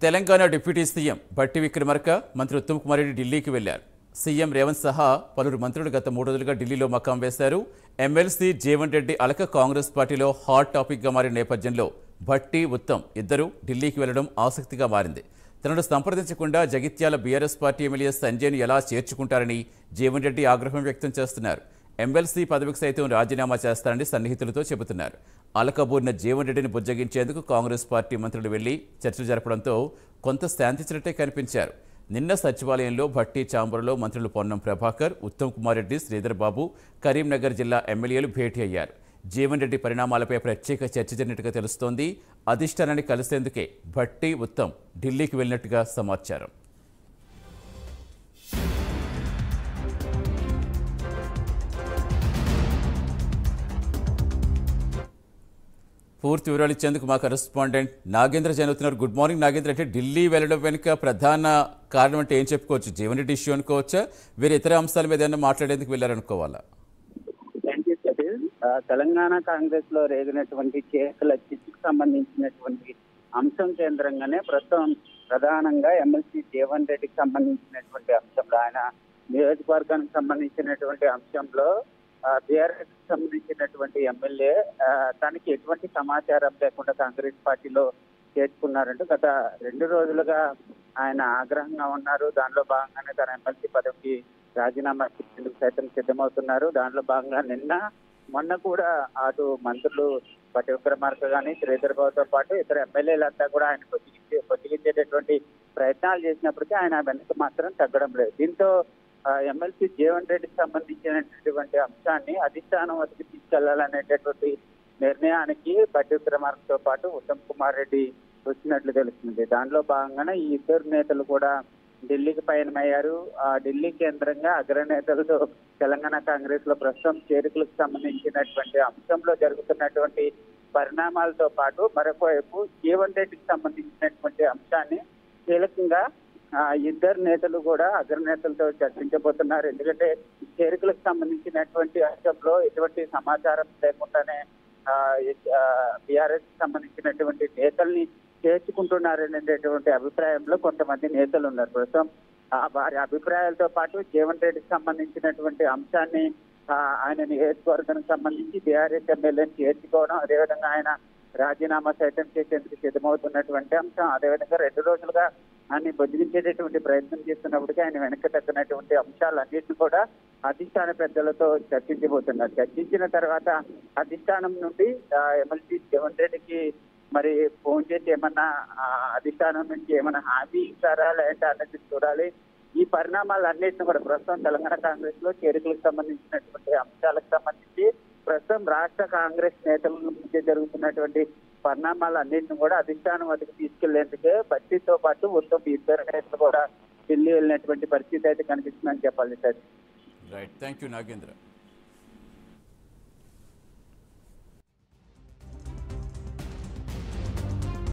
Telangana deputy CM Bhatti Vikramarka మంత్రి ఉత్తమ్ కుమార్ రెడ్డి ఢిల్లీకి వెళ్లారు. సీఎం రేవంత్ సహా పలువురు మంత్రులు గత 3 రోజులుగా ఢిల్లీలో మకాం వేశారు. ఎమ్మెల్సీ జీవన్ రెడ్డి అలక కాంగ్రెస్ పార్టీలో హాట్ టాపిక్గా మారిన నేపథ్యంలో భట్టి ఉత్తమ్ ఇద్దరు ఢిల్లీకి వెళ్లడం ఆసక్తిగా మారింది. తనను సంప్రదించకుండా జగిత్యాల బీఆర్ఎస్ పార్టీ ఎమ్మెల్యే సంజయ్ను ఎలా చేర్చుకుంటారని జీవన్ రెడ్డి ఆగ్రహం వ్యక్తం చేస్తున్నారు. ఎమ్మెల్సీ పదవికి సైతం రాజీనామా చేస్తారని సన్నిహితులతో చెబుతున్నారు. అలకబూరిన జీవన్ రెడ్డిని బుజ్జగించేందుకు కాంగ్రెస్ పార్టీ మంత్రులు వెళ్లి చర్చలు జరపడంతో కొంత శాంతించినట్టే కనిపించారు. నిన్న సచివాలయంలో భట్టి చాంబర్లో మంత్రులు పొన్నం ప్రభాకర్, ఉత్తమ్ కుమార్ రెడ్డి, శ్రీధర్ బాబు, కరీంనగర్ జిల్లా ఎమ్మెల్యేలు భేటీ అయ్యారు. జీవన్ రెడ్డి పరిణామాలపై ప్రత్యేక చర్చ జరిగినట్టుగా తెలుస్తోంది. అధిష్టానాన్ని కలిసేందుకే భట్టి, ఉత్తమ్ ఢిల్లీకి వెళ్లినట్టుగా సమాచారం. పూర్తి వివరాలు ఇచ్చేందుకు మా correspondent Nagendra Jain. Good morning Nagendra. అంటే ఢిల్లీ వెళ్ళడం వెనుక ప్రధాన కారణం అంటే ఏం చెప్పుకోవచ్చు? జీవన్ రెడ్డి ఇష్యూ అనుకోవచ్చా, వేరే ఇతర అంశాల మీద ఏమైనా మాట్లాడేందుకు వెళ్ళారనుకోవాలా? తెలంగాణ కాంగ్రెస్ లో రేగినటువంటి కేసుల చిట్టుకు సంబంధించినటువంటి అంశం కేంద్రంగానే ప్రస్తుతం ప్రధానంగా ఎమ్మెల్సీ జీవన్ రెడ్డికి సంబంధించినటువంటి అంశంలో, ఆయన నియోజకవర్గానికి సంబంధించినటువంటి అంశంలో బీఆర్ఎస్ సంబంధించినటువంటి ఎమ్మెల్యే తనకి ఎటువంటి సమాచారం లేకుండా కాంగ్రెస్ పార్టీలో చేర్చుకున్నారంటూ గత 2 రోజులుగా ఆయన ఆగ్రహంగా ఉన్నారు. దానిలో భాగంగానే తన ఎమ్మెల్సీ పదవికి రాజీనామా చేసేందుకు సైతం సిద్ధమవుతున్నారు. దానిలో భాగంగా మొన్న కూడా అటు మంత్రులు భట్టి విక్రమార్క కానీ, శ్రీధర్ బాబుతో పాటు ఇతర ఎమ్మెల్యేలంతా కూడా ఆయన కొద్దిగించేటటువంటి ప్రయత్నాలు చేసినప్పటికీ ఆయన వెనక్కి మాత్రం తగ్గడం లేదు. దీంతో ఎమ్మెల్సీ జీవన్ రెడ్డికి సంబంధించినటువంటి అంశాన్ని అధిష్టానం వద్దకు తీసుకెళ్లాలనేటటువంటి నిర్ణయానికి భట్టి విక్రమార్కతో పాటు ఉత్తమ్ కుమార్ రెడ్డి వచ్చినట్లు తెలుస్తుంది. దానిలో భాగంగానే ఈ ఇద్దరు నేతలు కూడా ఢిల్లీకి పయనమయ్యారు. ఢిల్లీ కేంద్రంగా అగ్రనేతలతో తెలంగాణ కాంగ్రెస్ లో ప్రస్తుతం చేరికలకు సంబంధించినటువంటి అంశంలో జరుగుతున్నటువంటి పరిణామాలతో పాటు మరొక వైపు జీవన్ రెడ్డికి సంబంధించినటువంటి అంశాన్ని కీలకంగా ఇద్దరు నేతలు కూడా అగ్రనేతలతో చర్చించబోతున్నారు. ఎందుకంటే చేరికలకు సంబంధించినటువంటి అంశంలో ఎటువంటి సమాచారం లేకుండానే బీఆర్ఎస్ సంబంధించినటువంటి నేతల్ని చేర్చుకుంటున్నారనేటటువంటి అభిప్రాయంలో కొంతమంది నేతలు ఉన్నారు. ప్రస్తుతం వారి అభిప్రాయాలతో పాటు జీవన్ రెడ్డికి సంబంధించినటువంటి అంశాన్ని ఆయన నియోజకవర్గానికి సంబంధించి బీఆర్ఎస్ ఎమ్మెల్యేని చేర్చుకోవడం, అదేవిధంగా ఆయన రాజీనామా సైతం చేసేందుకు సిద్ధమవుతున్నటువంటి అంశం, అదేవిధంగా 2 రోజులుగా ఆయన బొజ్జిగించేటటువంటి ప్రయత్నం చేస్తున్నప్పటికీ ఆయన వెనక్కి తగ్గినటువంటి అంశాలన్నింటినీ కూడా అధిష్టాన పెద్దలతో చర్చించబోతున్నారు. చర్చించిన తర్వాత అధిష్టానం నుండి ఎమ్మెల్సీ జీవన్ రెడ్డికి మరి ఫోన్ చేసి ఏమన్నా అధిష్టానం నుంచి ఏమన్నా హామీ ఇస్తారా లేదంటే అన్నది చూడాలి. ఈ పరిణామాలన్నింటినీ కూడా ప్రస్తుతం తెలంగాణ కాంగ్రెస్ లో చేరికలకు సంబంధించినటువంటి అంశాలకు సంబంధించి ప్రస్తుతం రాష్ట్ర కాంగ్రెస్ నేతల మధ్య జరుగుతున్నటువంటి పరిణామాలన్నింటినీ కూడా అధిష్టానం వద్దకు తీసుకెళ్లేందుకే భట్టితో పాటు ఉత్తమ్ ఇద్దరు నేతలు కూడా ఢిల్లీ వెళ్ళినటువంటి పరిస్థితి అయితే కనిపిస్తుందని చెప్పాలి sir. Right, thank you Nagendra.